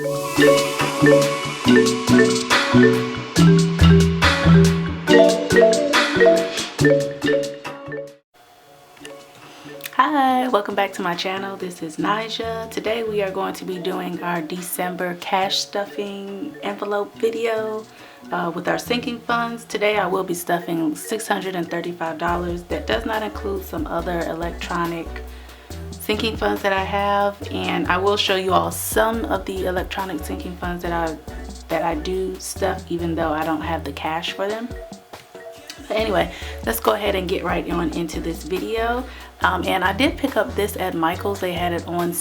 Hi, welcome back to my channel. This is Nija. Today we are going to be doing our December cash stuffing envelope video with our sinking funds. Today I will be stuffing $635. That does not include some other electronic sinking funds that I have, and I will show you all some of the electronic sinking funds that I do stuff, even though I don't have the cash for them. But anyway, let's go ahead and get right on into this video. And I did pick up this at Michael's. They had it on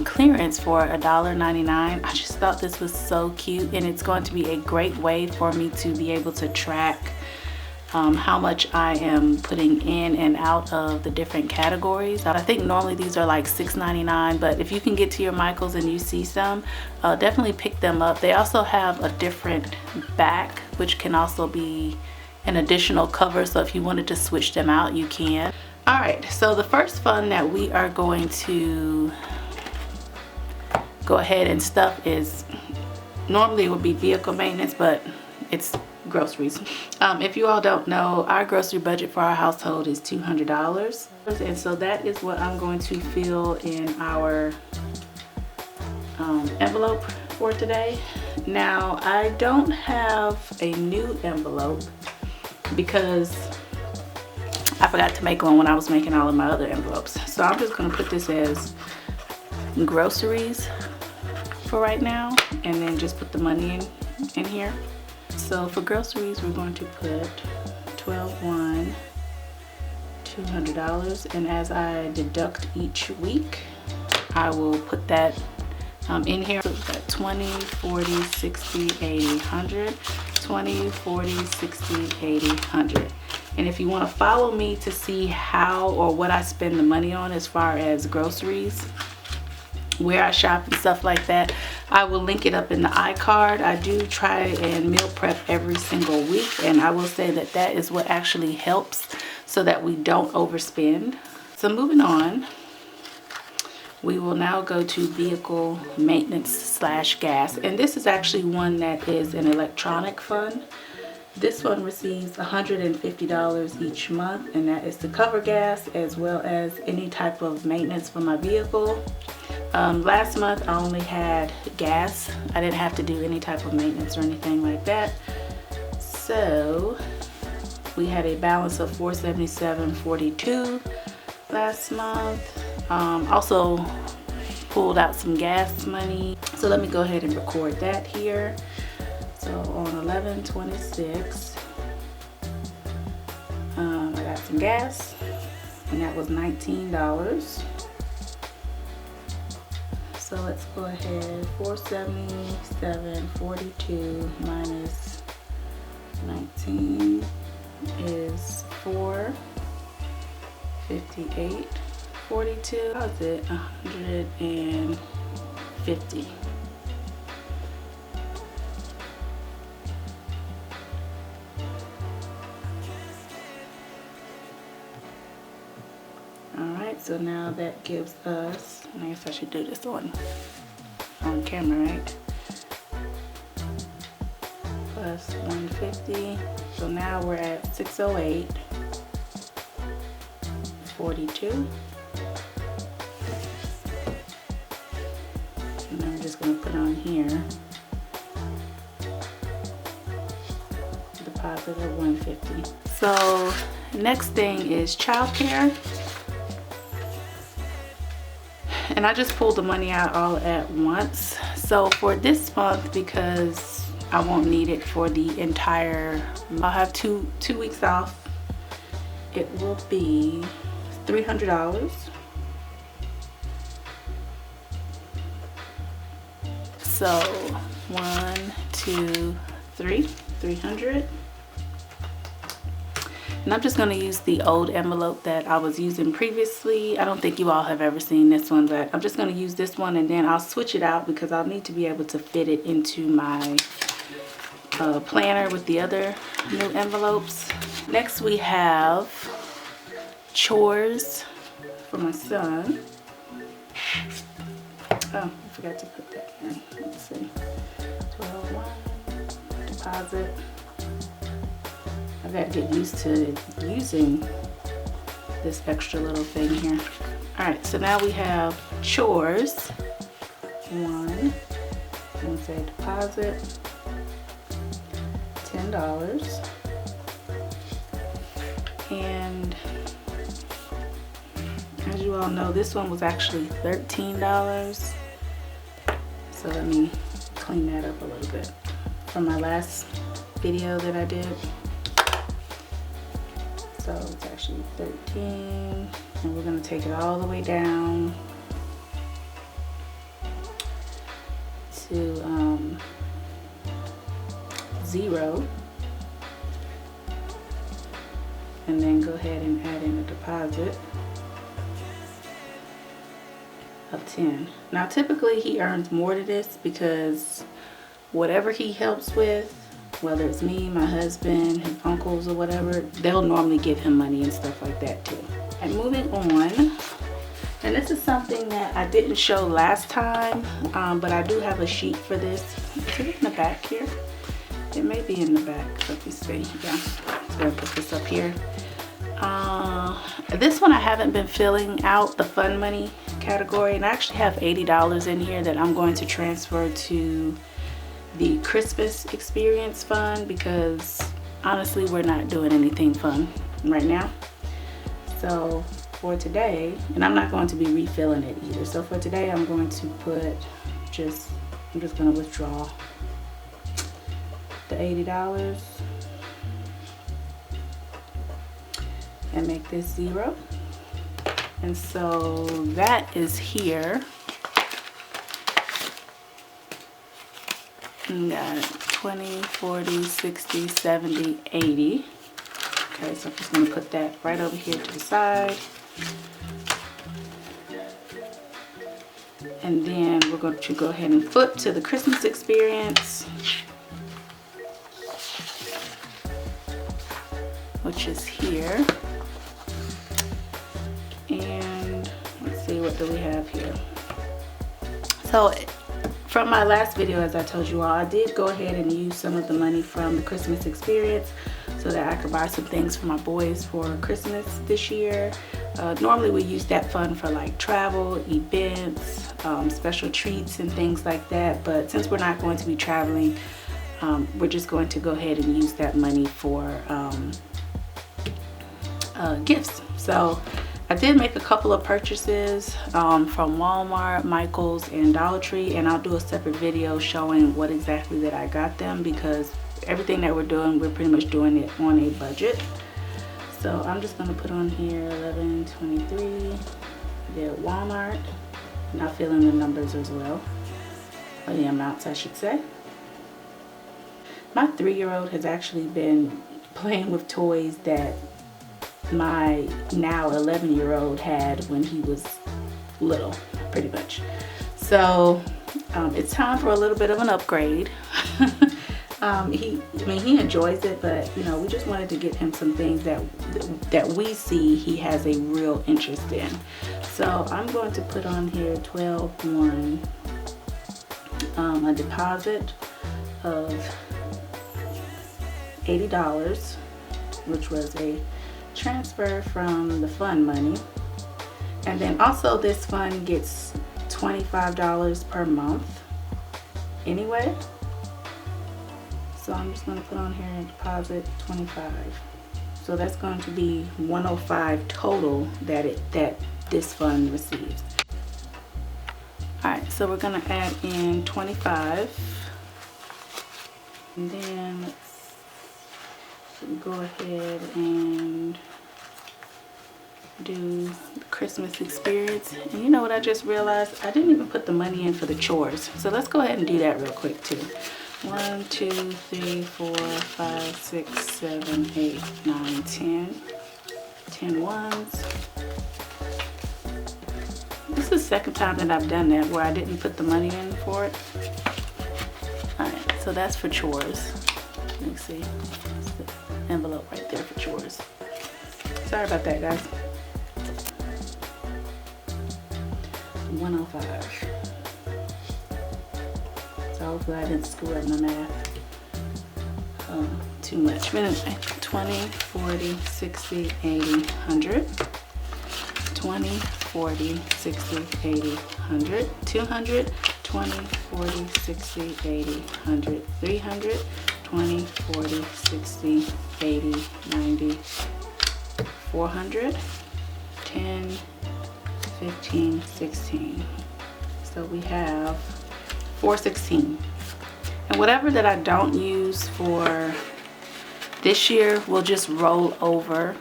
clearance for $1.99. I just thought this was so cute, and it's going to be a great way for me to be able to track how much I am putting in and out of the different categories. I think normally these are like $6.99, but if you can get to your Michael's and you see some, definitely pick them up. They also have a different back, which can also be an additional cover, so if you wanted to switch them out, you can. Alright, so the first fund that we are going to go ahead and stuff is, normally it would be vehicle maintenance, but it's groceries. If you all don't know, our grocery budget for our household is $200, and so that is what I'm going to fill in our envelope for today. Now, I don't have a new envelope because I forgot to make one when I was making all of my other envelopes. So I'm just going to put this as groceries for right now, and then just put the money in here. So for groceries, we're going to put 12/1, $200, and as I deduct each week, I will put that in here. So we've got 20, 40, 60, 80, 100, 20, 40, 60, 80, 100. And if you want to follow me to see how or what I spend the money on as far as groceries, where I shop and stuff like that, I will link it up in the iCard. I do try and meal prep every single week, and I will say that that is what actually helps so that we don't overspend. So moving on, we will now go to vehicle maintenance / gas, and this is actually one that is an electronic fund. This one receives $150 each month, and that is to cover gas as well as any type of maintenance for my vehicle. Last month I only had gas. I didn't have to do any type of maintenance or anything like that. So we had a balance of $477.42 last month. Also pulled out some gas money. So let me go ahead and record that here. So on 11/26, I got some gas, and that was $19. So let's go ahead, 477.42 minus 19 is 458.42. How's it? 150. Alright, so now that gives us, I guess I should do this on camera, right? Plus 150. So now we're at 608.42. And I'm just going to put on here deposit of 150. So next thing is childcare. And I just pulled the money out all at once. So for this month, because I won't need it for the entire, I'll have two weeks off, it will be $300. So 1, 2, 3, 300. And I'm just going to use the old envelope that I was using previously. I don't think you all have ever seen this one, but I'm just going to use this one, and then I'll switch it out because I'll need to be able to fit it into my planner with the other new envelopes. Next we have chores for my son. Oh, I forgot to put that in. Let's see. see. 12.1 deposit. I got to get used to using this extra little thing here. All right, so now we have chores. 1. I'm gonna say deposit $10. And as you all know, this one was actually $13. So let me clean that up a little bit from my last video that I did. So it's actually 13, and we're gonna take it all the way down to 0, and then go ahead and add in a deposit of 10. Now typically he earns more to this because whatever he helps with, whether it's me, my husband, his uncles or whatever, they'll normally give him money and stuff like that too. And moving on, and this is something that I didn't show last time, but I do have a sheet for this. Is it in the back here? It may be in the back. Let me see. Yeah, I'm gonna put this up here. This one I haven't been filling out the fun money category, and I actually have $80 in here that I'm going to transfer to the Christmas experience fund, because honestly we're not doing anything fun right now. So for today, and I'm not going to be refilling it either, so for today I'm going to put I'm just going to withdraw the $80 and make this 0. And so that is here. And got 20, 40, 60, 70, 80. Okay, so I'm just going to put that right over here to the side. And then we're going to go ahead and flip to the Christmas experience, which is here. And let's see, what do we have here? So from my last video, as I told you all, I did go ahead and use some of the money from the Christmas experience so that I could buy some things for my boys for Christmas this year. Normally we use that fund for like travel, events, special treats and things like that, but since we're not going to be traveling, we're just going to go ahead and use that money for gifts. So I did make a couple of purchases from Walmart, Michael's, and Dollar Tree, and I'll do a separate video showing what exactly that I got them, because everything that we're doing, we're pretty much doing it on a budget. So I'm just going to put on here 11.23. Did Walmart, not filling the numbers as well, or the amounts I should say. My 3-year-old has actually been playing with toys that my now 11-year-old had when he was little, pretty much. So it's time for a little bit of an upgrade. He enjoys it, but you know, we just wanted to get him some things that we see he has a real interest in. So I'm going to put on here 12.1, a deposit of $80, which was a transfer from the fund money. And then also this fund gets $25 per month anyway. So I'm just going to put on here deposit 25. So that's going to be 105 total that this fund receives. Alright, so we're going to add in 25. And then let's go ahead and do the Christmas experience. And you know what I just realized? I didn't even put the money in for the chores. So let's go ahead and do that real quick too. 1, 2, 3, 4, 5, 6, 7, 8, 9, 10. 10 ones. This is the second time that I've done that where I didn't put the money in for it. Alright, so that's for chores. Let me see. That's the envelope right there for chores. Sorry about that, guys. 105. So hopefully I didn't screw up my math too much. But anyway, 20, 40, 60, 80, 100. 20, 40, 60, 80, 100. 200, 20, 40, 60, 80, 100. 300, 20, 40, 60, 80, 90. 400, 10, 15, 16. So we have 416. And whatever that I don't use for this year will just roll over.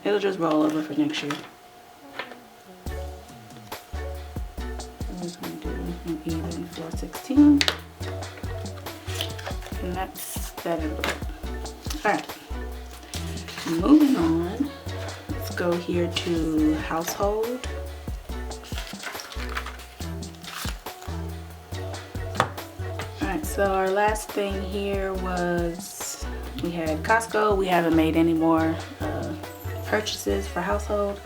It'll just roll over for next year. So we're going to do an even 416. And that's that envelope. Alright. Moving on. Let's go here to household. Alright, so our last thing here was we had Costco. We haven't made any more purchases for household.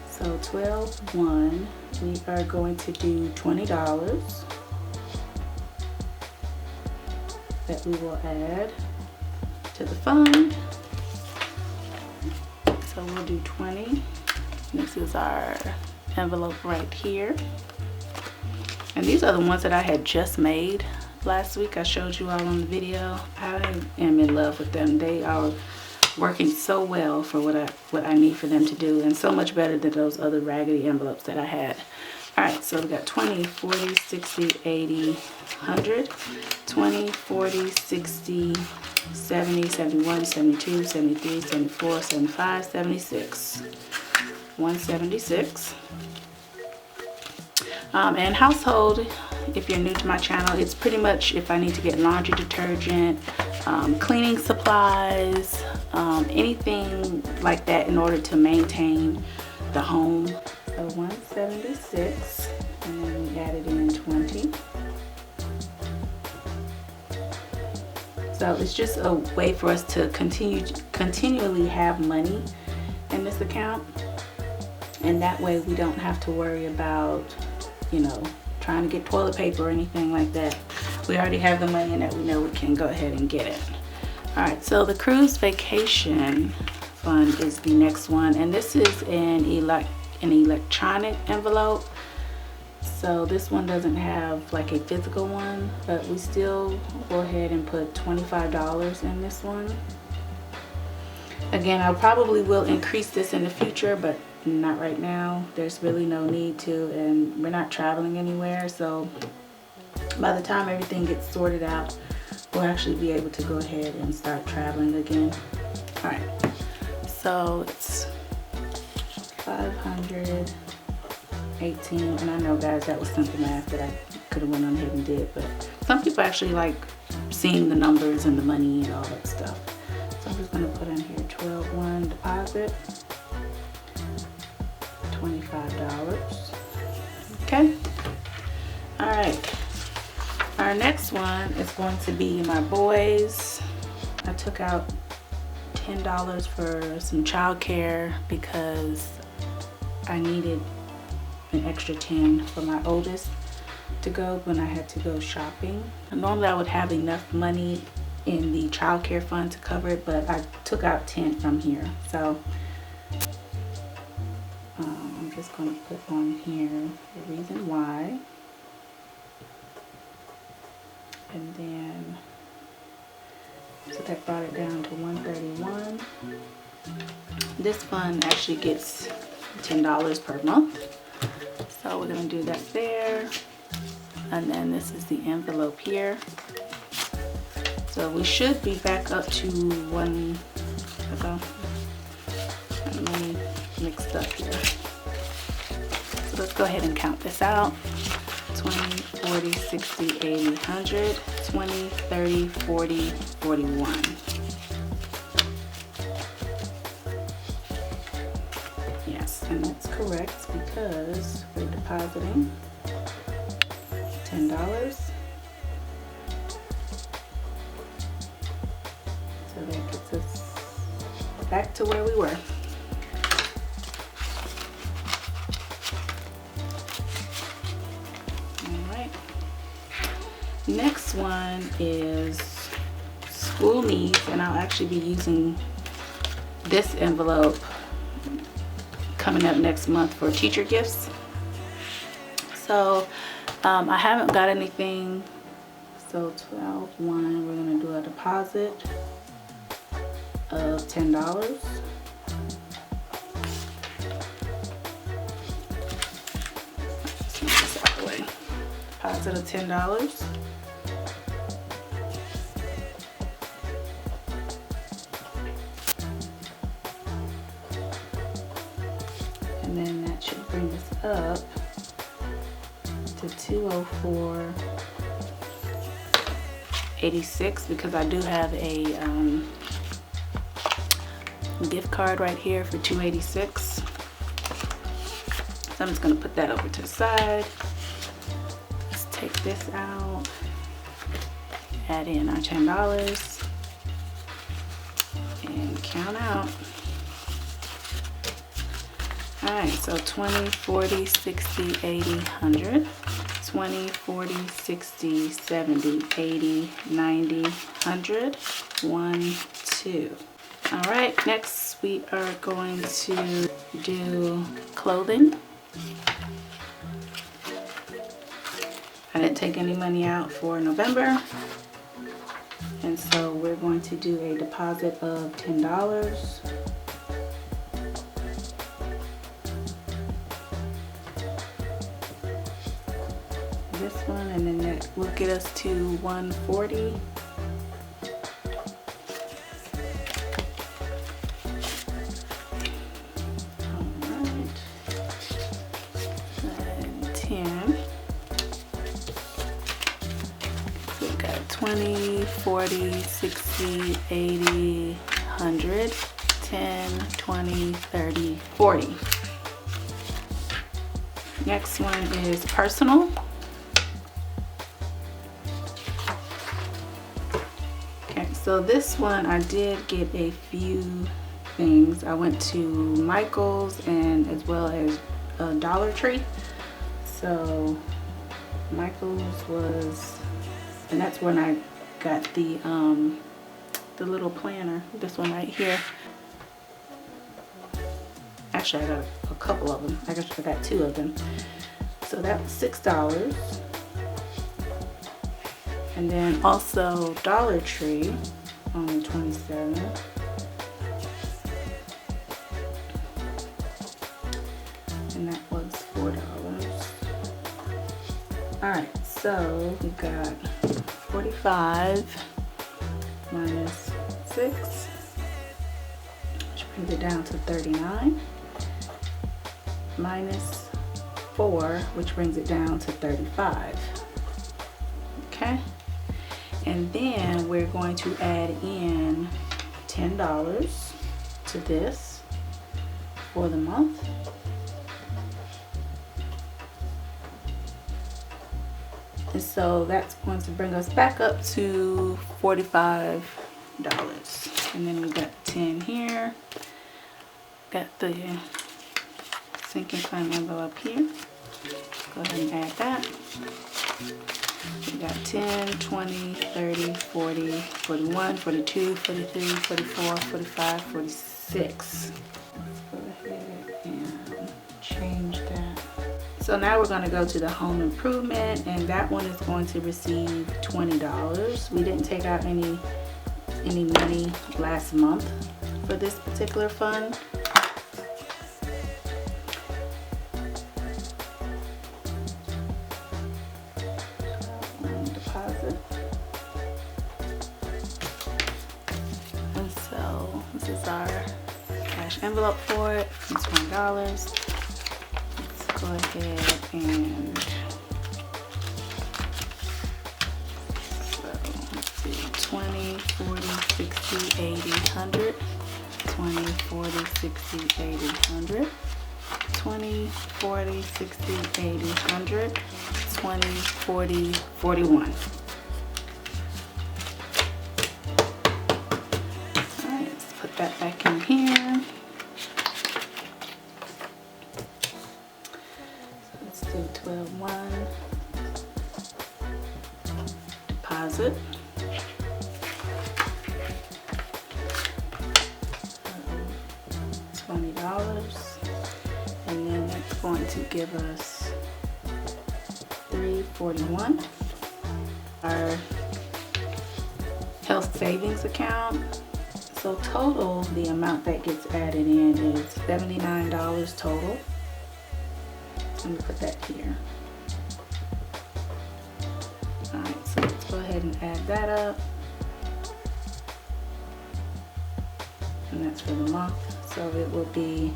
So 12/1, we are going to do $20 that we will add to the fund. So we'll do 20. This is our envelope right here. And these are the ones that I had just made last week. I showed you all on the video. I am in love with them. They are working so well for what I need for them to do, and so much better than those other raggedy envelopes that I had. Alright, so we got 20, 40, 60, 80, 100, 20, 40, 60, 70, 71, 72, 73, 74, 75, 76. 176. And household, if you're new to my channel, it's pretty much if I need to get laundry detergent, cleaning supplies, anything like that in order to maintain the home. So 176, and then we added in 20. So it's just a way for us to continually have money in this account, and that way we don't have to worry about, you know, trying to get toilet paper or anything like that. We already have the money in that. We know we can go ahead and get it. All right, so the cruise vacation fund is the next one, and this is an electronic envelope. So this one doesn't have like a physical one, but we still go ahead and put $25 in this one. Again, I probably will increase this in the future, but not right now. There's really no need to, and we're not traveling anywhere, so by the time everything gets sorted out, we'll actually be able to go ahead and start traveling again. All right, so it's 518, and I know, guys, that was simple math that I could have went on ahead and did, but some people actually like seeing the numbers and the money and all that stuff. So I'm just going to put in here 12/1 deposit, $25. Okay. All right. Our next one is going to be my boys. I took out $10 for some childcare because I needed an extra 10 for my oldest to go when I had to go shopping. Normally I would have enough money in the childcare fund to cover it, but I took out 10 from here. So I'm just going to put on here the reason why, and then so that brought it down to 131. This fund actually gets $10 per month, so we're going to do that there. And then this is the envelope here. So we should be back up to one. I'm really mixed up here. So let's go ahead and count this out. 20, 40, 60, 80, 100, 20, 30, 40, 41. Yes, and that's correct because we're depositing $10. So that gets us back to where we were. Next one is school needs, and I'll actually be using this envelope coming up next month for teacher gifts. So I haven't got anything, so 12/1, we're going to do a deposit of $10. Deposit of $10. And then that should bring us up to $204.86 because I do have a gift card right here for $286. So I'm just going to put that over to the side. Let's take this out, add in our $10, and count out. Alright, so 20, 40, 60, 80, 100, 20, 40, 60, 70, 80, 90, 100, 1, 2. Alright, next we are going to do clothing. I didn't take any money out for November, and so we're going to do a deposit of $10. This one, and then that will get us to $140. Alright, and 10. So we got 20, 40, 60, 80, 100, 10, 20, 30, 40. Next one is personal. So this one I did get a few things. I went to Michael's and as well as Dollar Tree. So Michael's was, and that's when I got the little planner. This one right here. Actually, I got a couple of them. I guess I got 2 of them. So that was $6. And then also Dollar Tree, only $27. And that was $4. Alright, so we got 45 minus 6, which brings it down to 39, minus 4, which brings it down to 35. Okay? And then we're going to add in $10 to this for the month. And so that's going to bring us back up to $45. And then we got 10 here. Got the sinking fund envelope here. Go ahead and add that. We got 10, 20, 30, 40, 41, 42, 43, 44, 45, 46. Let's go ahead and change that. So now we're going to go to the home improvement, and that one is going to receive $20. We didn't take out any money last month for this particular fund. Deposit. And so this is our cash envelope for it. It's $20. Let's go ahead and let's see, 20, 40, 60, 80, 100, 20, 40, 60, 80, 100, 20, 40, 60, 80, 100, 20, 40, 41. Alright, let's put that back in here. So let's do 12/1 deposit. $20, and then that's going to give us $341. Our health savings account. So total, the amount that gets added in is $79 total. Let me put that here. Alright, so let's go ahead and add that up. And that's for the month. So it will be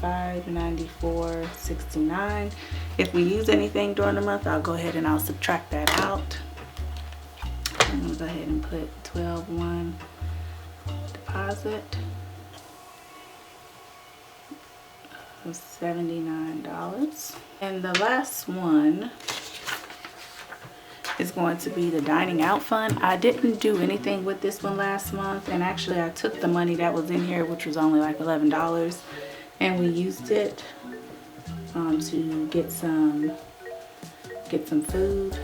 $594.69. If we use anything during the month, I'll go ahead and I'll subtract that out. I'm going to go ahead and put 12/1 deposit of $79. And the last one is going to be the dining out fund. I didn't do anything with this one last month, and actually I took the money that was in here, which was only like $11, and we used it to get some food.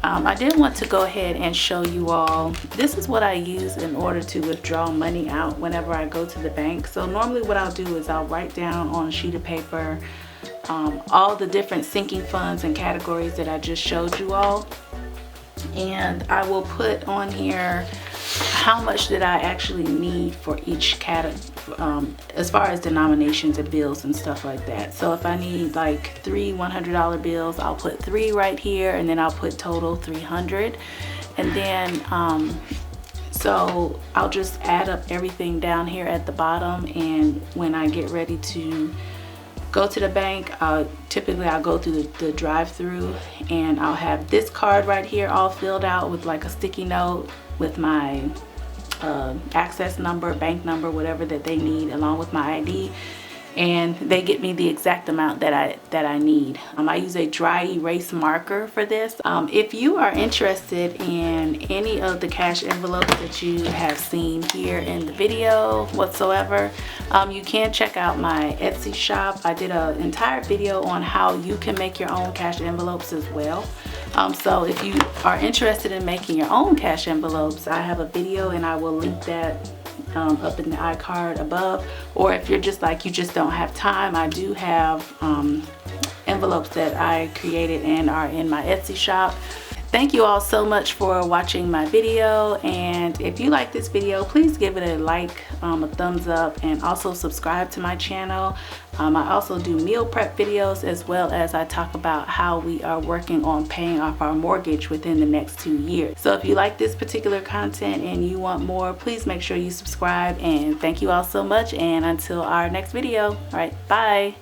I did want to go ahead and show you all, this is what I use in order to withdraw money out whenever I go to the bank. So normally what I'll do is I'll write down on a sheet of paper all the different sinking funds and categories that I just showed you all, and I will put on here how much did I actually need for each category, as far as denominations of bills and stuff like that. So if I need like 3 $100 bills, I'll put 3 right here, and then I'll put total $300, and then so I'll just add up everything down here at the bottom, and when I get ready to go to the bank, typically I'll go through the drive-through, and I'll have this card right here all filled out with like a sticky note with my access number, bank number, whatever that they need, along with my ID, and they get me the exact amount that I need. I use a dry erase marker for this. If you are interested in any of the cash envelopes that you have seen here in the video whatsoever, you can check out my Etsy shop. I did an entire video on how you can make your own cash envelopes as well. So if you are interested in making your own cash envelopes, I have a video, and I will link that up in the iCard above. Or if you're just like, you just don't have time, I do have envelopes that I created and are in my Etsy shop. Thank you all so much for watching my video, and if you like this video, please give it a like, a thumbs up, and also subscribe to my channel. I also do meal prep videos, as well as I talk about how we are working on paying off our mortgage within the next 2 years. So if you like this particular content and you want more, please make sure you subscribe, and thank you all so much, and until our next video, all right, bye.